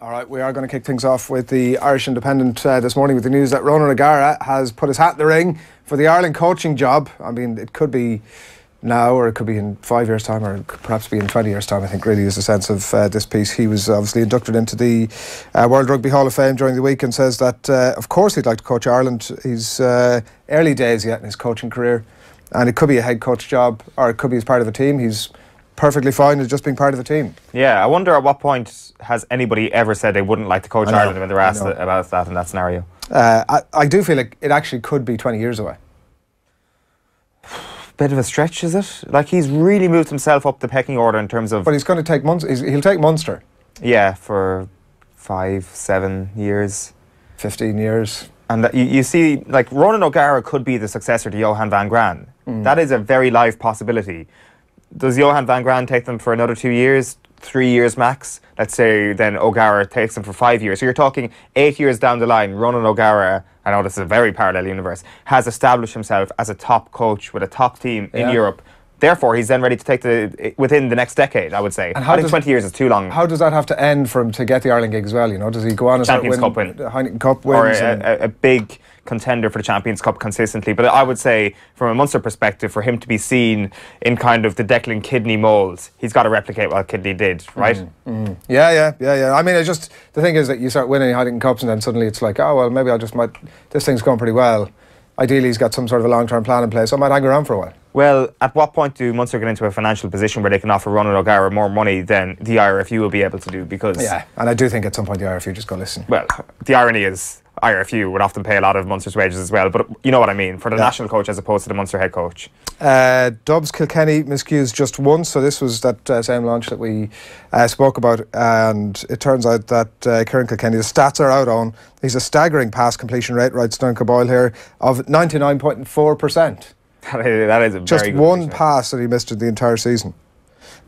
All right, we are going to kick things off with the Irish Independent this morning with the news that Ronan O'Gara has put his hat in the ring for the Ireland coaching job. I mean, it could be now or it could be in 5 years' time, or it could perhaps be in 20 years' time, I think really is the sense of this piece. He was obviously inducted into the World Rugby Hall of Fame during the week and says that of course he'd like to coach Ireland. He's early days yet in his coaching career, and it could be a head coach job or it could be as part of a team. He's perfectly fine as just being part of the team. Yeah, I wonder at what point has anybody ever said they wouldn't like to coach Ireland when they're asked about that in that scenario? I do feel like it actually could be 20 years away. Bit of a stretch, is it? Like, he's really moved himself up the pecking order in terms of... But he's going to take he'll take Munster. Yeah, for 5, 7 years. 15 years. And that you see, like, Ronan O'Gara could be the successor to Johan van Graan. That is a very live possibility. Does Johan van Graan take them for another 2 years, 3 years max? Let's say then O'Gara takes them for 5 years. So you're talking 8 years down the line, Ronan O'Gara, I know this is a very parallel universe, has established himself as a top coach with a top team in Europe. Therefore, he's then ready to take within the next decade, I would say. And I think 20 years is too long. How does that have to end for him to get the Ireland gig as well? You know, does he go on and Champions Cup win, Heineken Cup wins, or a big contender for the Champions Cup consistently? But I would say, from a Munster perspective, for him to be seen in kind of the Declan Kidney mould, he's got to replicate what Kidney did, right? Yeah. I mean, it's just the thing is that you start winning Heineken Cups and then suddenly it's like, oh well, maybe this thing's going pretty well. Ideally, he's got some sort of a long-term plan in place, so I might hang around for a while. Well, at what point do Munster get into a financial position where they can offer Ronan O'Gara more money than the IRFU will be able to do? Because and I do think at some point the IRFU just go, listen. Well, the irony is IRFU would often pay a lot of Munster's wages as well, but you know what I mean, for the national coach as opposed to the Munster head coach. Dubs Kilkenny miscues just once, so this was that same launch that we spoke about, and it turns out that Kieran Kilkenny, the stats are out on, he's a staggering pass completion rate, writes Dunne Boyle here, of 99.4%. That is a just very good one pass that he missed in the entire season.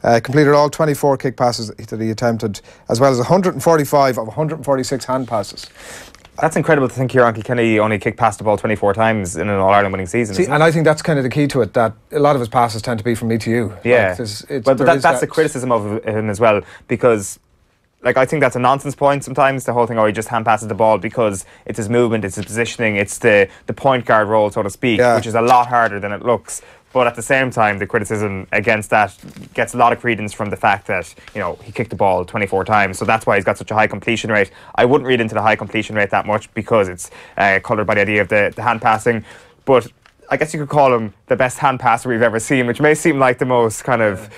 Completed all 24 kick passes that he attempted, as well as 145 of 146 hand passes. That's incredible to think Kieran Kilkenny only kicked past the ball 24 times in an All-Ireland winning season. See, and I think that's kind of the key to it, that a lot of his passes tend to be from me to you. Yeah, like but that's the criticism of him as well, because like, I think that's a nonsense point sometimes, the whole thing, he just hand passes the ball, because it's his movement, it's his positioning, it's the point guard role, so to speak, which is a lot harder than it looks. But at the same time, the criticism against that gets a lot of credence from the fact that, you know, he kicked the ball 24 times, so that's why he's got such a high completion rate. I wouldn't read into the high completion rate that much, because it's coloured by the idea of the hand passing. But I guess you could call him the best hand passer we've ever seen, which may seem like the most kind of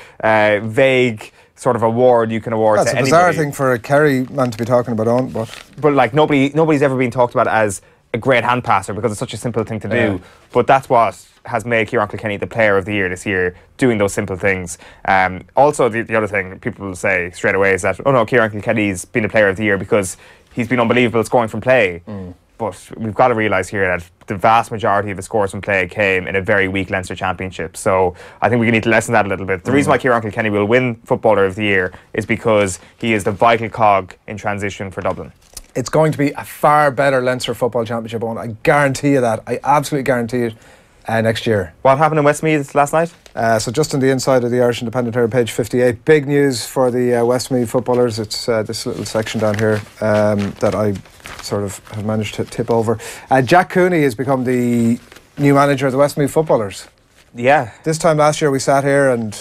vague sort of award you can award to anybody. That's a bizarre thing for a Kerry man to be talking about, but like nobody's ever been talked about as a great hand passer, because it's such a simple thing to do. But that's what has made Kieran Kilkenny the player of the year this year, doing those simple things. Also, the other thing people will say straight away is that, oh no, Kieran Kilkenny's been the player of the year because he's been unbelievable scoring from play. But we've got to realise here that the vast majority of his scores from play came in a very weak Leinster Championship. So I think we need to lessen that a little bit. The reason why Kieran Kilkenny will win Footballer of the Year is because he is the vital cog in transition for Dublin. It's going to be a far better Leinster Football Championship one. I guarantee you that. I absolutely guarantee it. Next year. What happened in Westmeath last night? So just on the inside of the Irish Independent here, page 58, big news for the Westmeath footballers. It's this little section down here that I sort of have managed to tip over. Jack Cooney has become the new manager of the Westmeath footballers. Yeah. This time last year we sat here and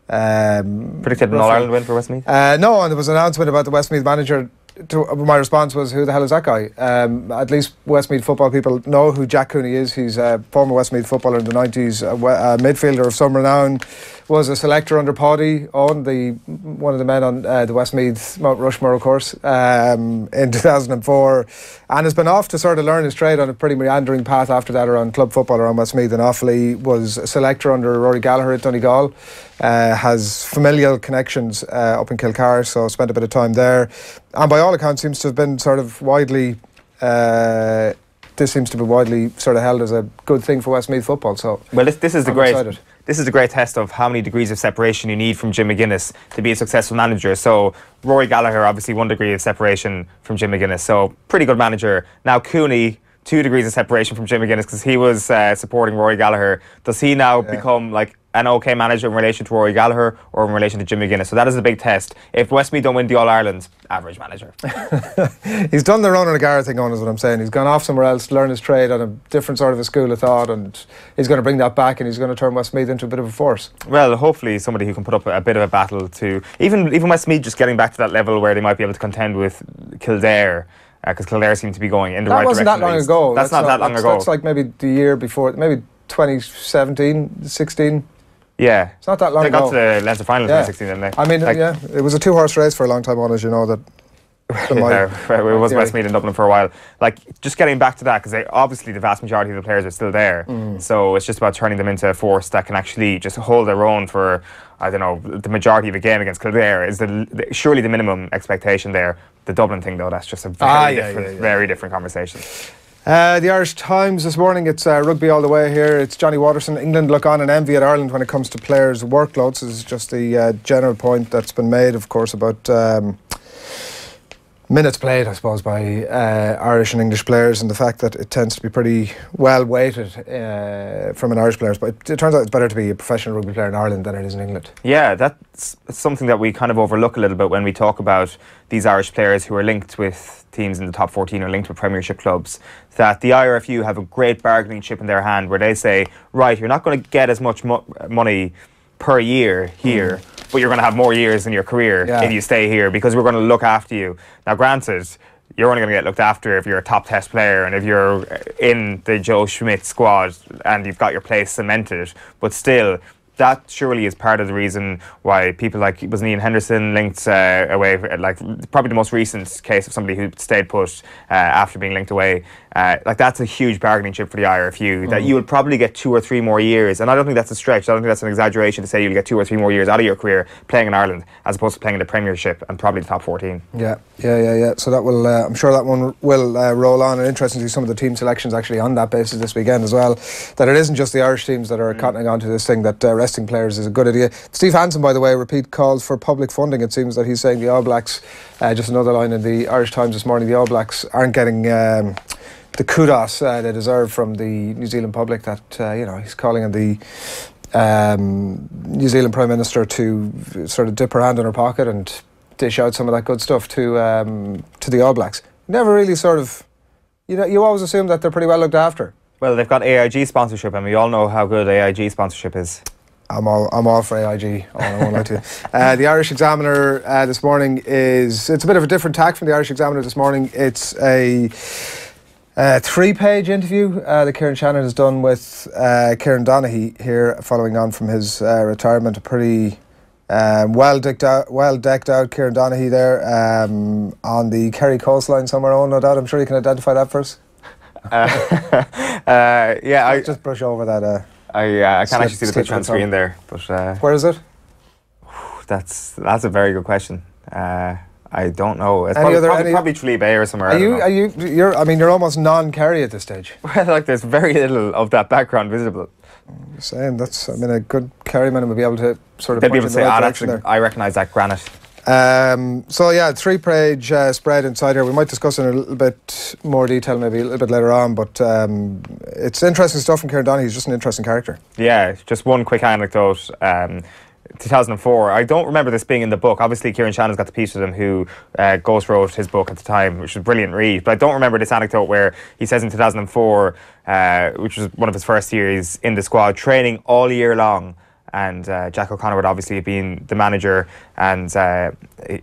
predicted an All-Ireland win for Westmeath? No, and there was an announcement about the Westmeath manager. My response was, who the hell is that guy? At least Westmeath football people know who Jack Cooney is. He's a former Westmeath footballer in the 90s, a midfielder of some renown, was a selector under Paddy, one of the men on the Westmeath Mount Rushmore, of course, in 2004, and has been off to sort of learn his trade on a pretty meandering path after that around club football around Westmeath. And Offaly was a selector under Rory Gallagher at Donegal, has familial connections up in Kilcar, so spent a bit of time there, and by all accounts seems to have been sort of widely this seems to be widely sort of held as a good thing for Westmeath football. So well, this is the great test of how many degrees of separation you need from Jim McGuinness to be a successful manager. So Rory Gallagher, obviously 1 degree of separation from Jim McGuinness, so pretty good manager. Now Cooney, 2 degrees of separation from Jim McGuinness, because he was supporting Rory Gallagher. Does he now become like an okay manager in relation to Rory Gallagher or in relation to Jim McGuinness. So that is the big test. If Westmeath don't win the All-Ireland, average manager. He's done the Ronan O'Gara thing on, is what I'm saying. He's gone off somewhere else to learn his trade on a different sort of a school of thought, and he's going to bring that back, and he's going to turn Westmeath into a bit of a force. Well, hopefully somebody who can put up a bit of a battle to even Westmeath just getting back to that level where they might be able to contend with Kildare, because Kildare seem to be going in the right direction. That wasn't that long ago. That's not that long ago. That's like maybe the year before, maybe 2017, 16. Yeah. It's not that long ago. They got to the Leinster final in 2016, didn't they? I mean, yeah, it was a two-horse race for a long time on, as you know. That it was Westmeath in Dublin for a while. Like, just getting back to that, because obviously the vast majority of the players are still there. So it's just about turning them into a force that can actually just hold their own for, I don't know, the majority of a game against Kildare is surely the minimum expectation there. The Dublin thing, though, that's just a very different conversation. The Irish Times this morning, it's rugby all the way here. It's Johnny Watterson. England look on and envy at Ireland when it comes to players' workloads. This is just the general point that's been made, of course, about minutes played, I suppose, by Irish and English players, and the fact that it tends to be pretty well weighted from an Irish player. But it turns out it's better to be a professional rugby player in Ireland than it is in England. Yeah, that's something that we kind of overlook a little bit when we talk about these Irish players who are linked with teams in the top 14 or linked with Premiership clubs, that the IRFU have a great bargaining chip in their hand where they say, right, you're not going to get as much money per year here, but you're going to have more years in your career if you stay here, because we're going to look after you. Now, granted, you're only going to get looked after if you're a top test player and if you're in the Joe Schmidt squad and you've got your place cemented, but still, that surely is part of the reason why people like, was Ian Henderson linked away, like probably the most recent case of somebody who stayed put after being linked away. Like, that's a huge bargaining chip for the IRFU, that you will probably get 2 or 3 more years, and I don't think that's a stretch. I don't think that's an exaggeration to say you'll get 2 or 3 more years out of your career playing in Ireland as opposed to playing in the Premiership and probably the top 14. Yeah. So that will, I'm sure that one will roll on, and interesting to see some of the team selections actually on that basis this weekend as well, that it isn't just the Irish teams that are cottoning on to this thing, that resting players is a good idea. Steve Hansen, by the way, repeat calls for public funding. It seems that he's saying the All Blacks, just another line in the Irish Times this morning, the All Blacks aren't getting the kudos they deserve from the New Zealand public, that he's calling on the New Zealand Prime Minister to sort of dip her hand in her pocket and dish out some of that good stuff to the All Blacks. Never really sort of, you always assume that they're pretty well looked after. Well, they've got AIG sponsorship, and we all know how good AIG sponsorship is. I'm all for AIG. I won't lie to you. The Irish Examiner this morning it's a bit of a different tack from the Irish Examiner this morning. It's a 3-page interview that Kieran Shannon has done with Kieran Dunne here, following on from his retirement. A pretty well decked out Kieran Dunne there on the Kerry coastline somewhere. Oh, no doubt. I'm sure you can identify that for us. Yeah, I just brush over that. I can't actually see the picture on screen there, but where is it? That's a very good question. I don't know. It's probably Tralee Bay or somewhere. You're almost non-Kerry at this stage. Well, like, there's very little of that background visible. I'm saying a good Kerryman would be able to sort of. They'd be able to say, I recognise that granite. So yeah, 3-page spread inside here. We might discuss in a little bit more detail maybe a little bit later on, but it's interesting stuff from Kieran Dunne. He's just an interesting character. Yeah, just one quick anecdote. 2004, I don't remember this being in the book. Obviously Kieran Shannon's got the piece with him who ghost wrote his book at the time, which was a brilliant read, but I don't remember this anecdote where he says in 2004, which was one of his first years in the squad, training all year long, and Jack O'Connor would obviously have been the manager, and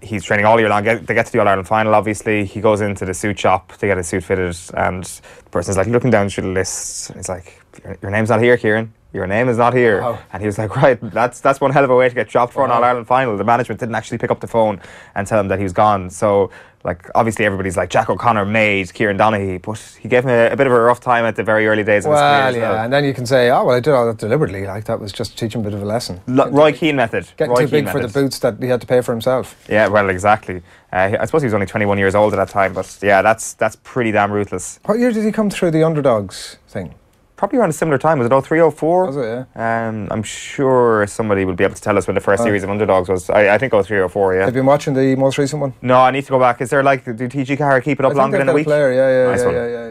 he's training all year long. They get to the All-Ireland final, obviously. He goes into the suit shop to get his suit fitted, and the person's like looking down through the list. He's like, your name's not here, Kieran. Your name is not here. Wow. And he was like, right, that's one hell of a way to get dropped for an All-Ireland final. The management didn't actually pick up the phone and tell him that he was gone. So, like, obviously everybody's like, Jack O'Connor made Kieran Donaghy, but he gave him a bit of a rough time at the very early days of his career as well. And then you can say, oh, well, I did all that deliberately. Like, that was just to teach him a bit of a lesson. Roy Keane method. Getting too big for the boots that he had to pay for himself. Yeah, well, exactly. I suppose he was only 21 years old at that time, but yeah, that's pretty damn ruthless. What year did he come through the underdogs thing? probably around a similar time. Was it 03-04? Was it, yeah? I'm sure somebody will be able to tell us when the first series of Underdogs was. I think 03-04, yeah. Have you been watching the most recent one? No, I need to go back. Is there like, do TG Carr keep it up longer than a week? Player,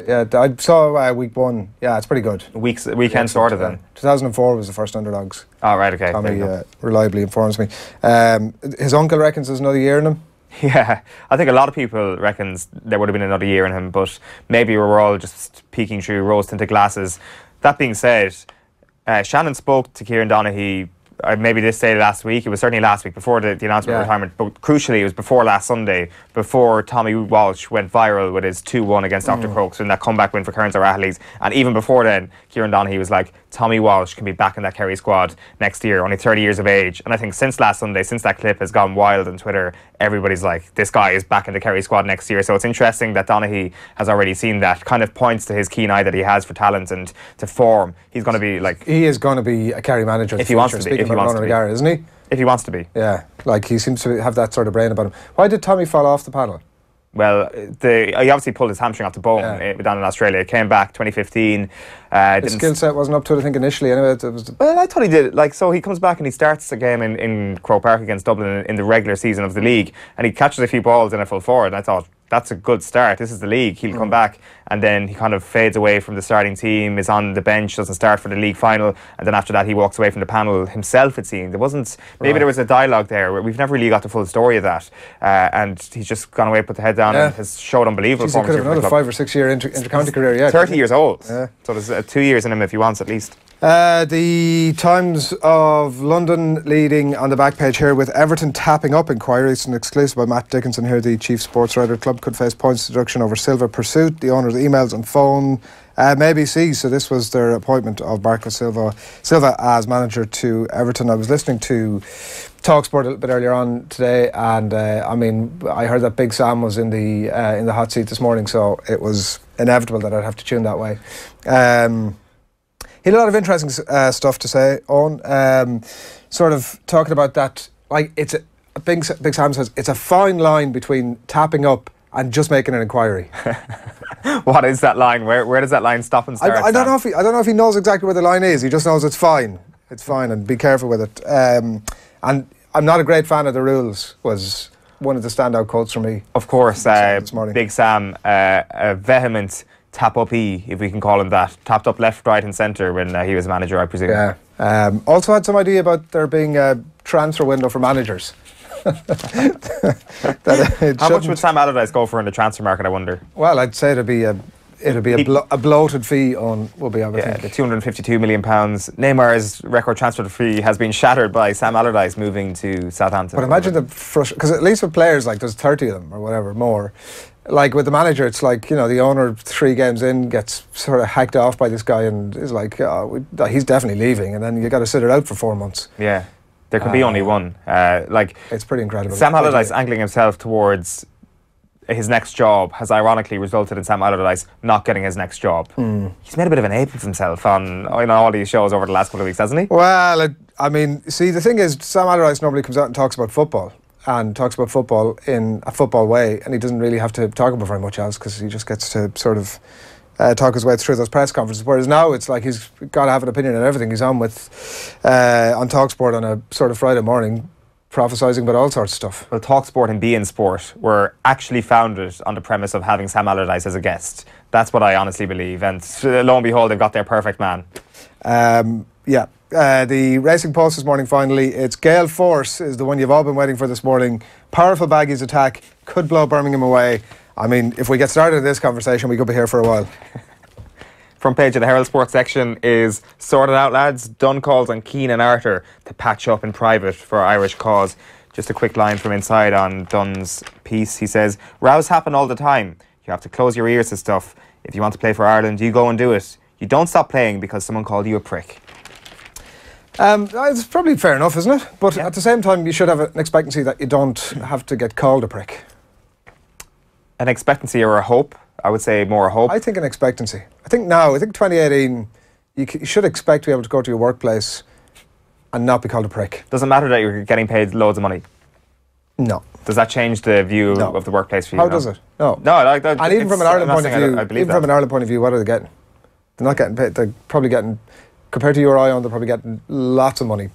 yeah. I saw week 1. Yeah, it's pretty good. Weekend sort of then. 2004 was the first Underdogs. Oh, right, okay. Tommy reliably informs me. His uncle reckons there's another year in him. Yeah, I think a lot of people reckons there would have been another year in him, but maybe we're all just peeking through rose-tinted glasses. That being said, Shannon spoke to Kieran Donaghy, maybe this day last week. It was certainly last week before the announcement of retirement, but crucially it was before last Sunday, before Tommy Walsh went viral with his 2-1 against Dr. Crokes in that comeback win for Kearns O'Rahilly's. And even before then, Kieran Donaghy was like, Tommy Walsh can be back in that Kerry squad next year, only 30 years of age. And I think since last Sunday, since that clip has gone wild on Twitter, everybody's like, this guy is back in the Kerry squad next year. So it's interesting that Donaghy has already seen that. Kind of points to his keen eye that he has for talent and to form. He's going to be like... He is going to be a Kerry manager if he wants to be. If he wants to be. Isn't he? If he wants to be. Yeah, like he seems to have that sort of brain about him. Why did Tommy fall off the panel? Well, he obviously pulled his hamstring off the bone down in Australia. Came back 2015. His skill set wasn't up to it, I think, initially. Anyway, well, I thought he did. Like, so he comes back and he starts a game in Croke Park against Dublin in the regular season of the league, and he catches a few balls in a full forward. And I thought, that's a good start. This is the league. He'll come back, and then he kind of fades away from the starting team, is on the bench, doesn't start for the league final, and then after that he walks away from the panel himself, it seemed. There wasn't, maybe there was a dialogue there where we've never really got the full story of that, and he's just gone away, put the head down, and has showed unbelievable performance. He could have another 5 or 6 year inter-county career, yeah. 30 years old, so there's 2 years in him if he wants at least. The Times of London leading on the back page here with Everton tapping up inquiry. It's an exclusive by Matt Dickinson here, the chief sports writer. Club could face points deduction over Silva pursuit. The owner's emails and phone maybe see. So this was their appointment of Marco Silva as manager to Everton. I was listening to TalkSport a little bit earlier on today, and I mean, I heard that Big Sam was in the hot seat this morning, so it was inevitable that I'd have to tune that way. He had a lot of interesting stuff to say on, sort of talking about that. Like, it's Big Sam says it's a fine line between tapping up and just making an inquiry. What is that line? Where does that line stop and start? I don't know if he knows exactly where the line is. He just knows it's fine. It's fine, and be careful with it. And I'm not a great fan of the rules. Was one of the standout quotes for me. Of course, this morning. Big Sam, a vehement tap-up-y, if we can call him that. Tapped up left, right and centre when he was manager, I presume. Yeah. Also had some idea about there being a transfer window for managers. How much would Sam Allardyce go for in the transfer market, I wonder? Well, I'd say it'd be a bloated fee on, will be, I would think. The £252 million. Neymar's record transfer fee has been shattered by Sam Allardyce moving to Southampton. But imagine the frustration, because at least with players, like there's 30 of them or whatever, more. Like with the manager, it's like, you know, the owner 3 games in gets sort of hacked off by this guy and is like, oh, he's definitely leaving, and then you got to sit it out for 4 months. Yeah, there could be only one. Like, it's pretty incredible. Sam Allardyce angling himself towards his next job has ironically resulted in Sam Allardyce not getting his next job. He's made a bit of an ape of himself on all these shows over the last couple of weeks, hasn't he? Well, I mean, see, the thing is, Sam Allardyce normally comes out and talks about football. And talks about football in a football way, and he doesn't really have to talk about very much else because he just gets to sort of talk his way through those press conferences. Whereas now it's like he's got to have an opinion on everything. He's on with on TalkSport on a sort of Friday morning, prophesying about all sorts of stuff. Well, TalkSport and beIN Sport were actually founded on the premise of having Sam Allardyce as a guest. That's what I honestly believe, and lo and behold, they've got their perfect man. Yeah. The Racing Post this morning, finally, it's Gale Force is the one you've all been waiting for this morning. Powerful Baggies attack, could blow Birmingham away. I mean, if we get started in this conversation, we could be here for a while. Front page of the Herald Sports section is sorted out, lads. Dunne calls on Keane and Arthur to patch up in private for Irish cause. Just a quick line from inside on Dunne's piece. He says, rows happen all the time. You have to close your ears to stuff. If you want to play for Ireland, you go and do it. You don't stop playing because someone called you a prick. It's probably fair enough, isn't it? But at the same time, you should have an expectancy that you don't have to get called a prick. An expectancy or a hope? I would say more a hope. I think an expectancy. I think 2018, you should expect to be able to go to your workplace and not be called a prick. Doesn't matter that you're getting paid loads of money? No. Does that change the view of the workplace for you? How does it? No. No, like that. And even from an Ireland point of view, what are they getting? They're not getting paid. They're probably getting, compared to your Eoin, they're probably getting lots of money.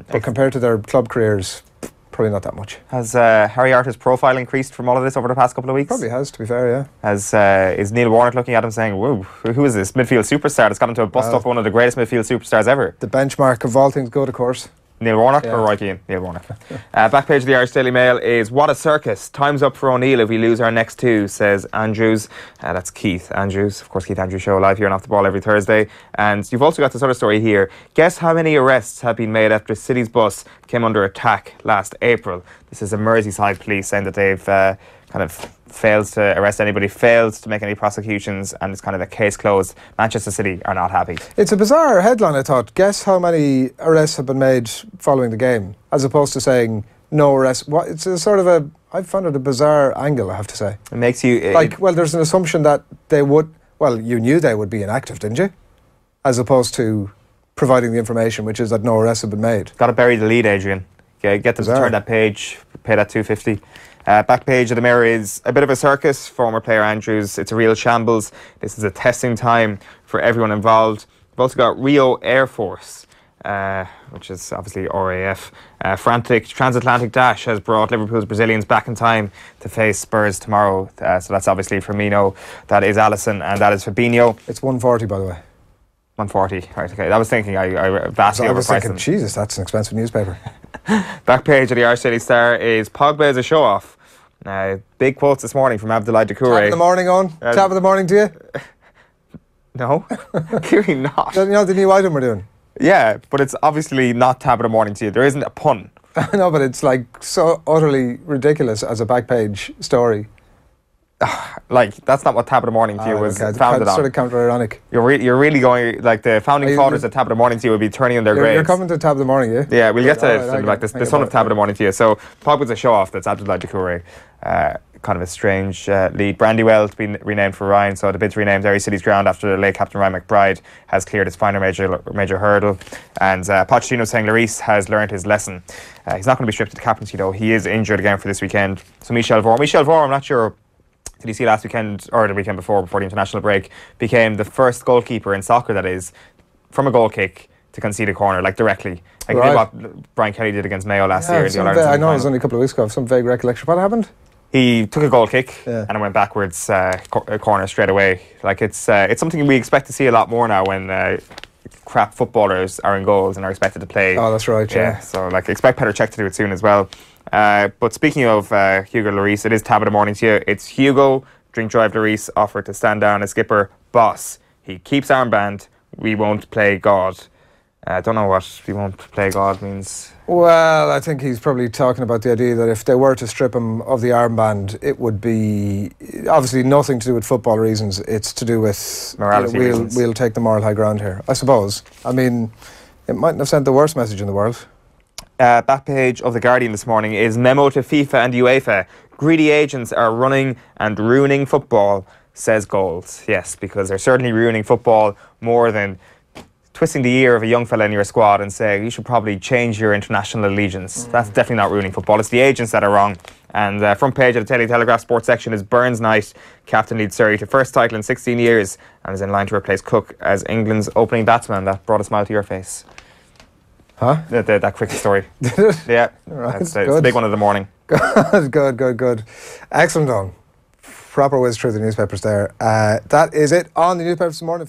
But compared to their club careers, probably not that much. Has Harry Arter's profile increased from all of this over the past couple of weeks? Probably has, to be fair, yeah. Is Neil Warnock looking at him saying, whoa, who is this midfield superstar that's got him to a bust up one of the greatest midfield superstars ever? The benchmark of all things good, of course. Neil Warnock or Roy Keane? Neil Warnock. Back page of the Irish Daily Mail is, what a circus. Time's up for O'Neill if we lose our next two, says Andrews. That's Keith Andrews. Of course, Keith Andrews show live here on Off the Ball every Thursday. And you've also got this other story here. Guess how many arrests have been made after City's bus came under attack last April? This is a Merseyside police saying that they've kind of failed to arrest anybody, failed to make any prosecutions, and it's kind of a case closed. Manchester City are not happy. It's a bizarre headline, I thought. Guess how many arrests have been made following the game, as opposed to saying no arrests. What? It's a sort of a, I found it a bizarre angle, I have to say. It makes you... well, there's an assumption that they would, well, you knew they would be inactive, didn't you? As opposed to providing the information, which is that no arrests have been made. Got to bury the lead, Adrian. Get them to turn that page, pay that $250. Back page of the Mirror is a bit of a circus. Former player Andrews, it's a real shambles. This is a testing time for everyone involved. We've also got Rio Air Force, which is obviously RAF. Frantic transatlantic dash has brought Liverpool's Brazilians back in time to face Spurs tomorrow. So that's obviously Firmino, that is Alisson, and that is Fabinho. It's 140, by the way. 140, right, okay. I was thinking I vastly overpriced thinking, them. Jesus, that's an expensive newspaper. Back page of the Irish Daily Star is Pogba is a show-off. Big quotes this morning from Abdoulaye Doucouré. Top of the morning on? Top of the morning to you? No, clearly not. You know the new item we're doing? Yeah, but it's obviously not top of the morning to you. There isn't a pun. I know, but it's like so utterly ridiculous as a back page story. Like, that's not what Tap of the Morning to You was founded on. Sort of counter-ironic. You're really going, like, the founding fathers of Tap of the Morning to You would be turning in their graves. You're coming to Tap of the Morning, yeah? Yeah, we'll get to like the son of Tap of the Morning to You. So, Pogba's a show-off. That's Abdoulaye Doucouré. Kind of a strange lead. Brandywell to be renamed for Ryan. So, the bid's renamed Derry City's ground after the late captain Ryan McBride has cleared his final major hurdle. And Pochettino saying Lloris has learned his lesson. He's not going to be stripped of the captaincy, though. He is injured again for this weekend. So, Michel Vorm, I'm not sure... Did you see last weekend, or the weekend before the international break, became the first goalkeeper in soccer, that is, from a goal kick to concede a corner, like directly. Like did what Brian Kelly did against Mayo last year. I know it was only a couple of weeks ago, some vague recollection. What happened? He took a goal kick and it went backwards, corner straight away. Like it's something we expect to see a lot more now when crap footballers are in goals and are expected to play. Oh, that's right, yeah. So like expect Petr Cech to do it soon as well. But speaking of Hugo Lloris, it is Tab of the Morning to You. It's Hugo, drink drive Lloris, offered to stand down as skipper. Boss, he keeps armband, we won't play God. I don't know what we won't play God means. Well, I think he's probably talking about the idea that if they were to strip him of the armband, it would be obviously nothing to do with football reasons. It's to do with morality reasons. We'll take the moral high ground here, I suppose. I mean, it mightn't have sent the worst message in the world. Back page of The Guardian this morning is memo to FIFA and UEFA. Greedy agents are running and ruining football, says Gold. Yes, because they're certainly ruining football more than twisting the ear of a young fella in your squad and saying you should probably change your international allegiance. That's definitely not ruining football. It's the agents that are wrong. And front page of the Daily Telegraph sports section is Burns Knight. Captain leads Surrey to first title in 16 years and is in line to replace Cook as England's opening batsman. That brought a smile to your face. Huh? That quick story. Yeah, right, it's the big one of the morning. Good. Excellent, Don. Proper whiz through the newspapers there. That is it on the newspapers this morning.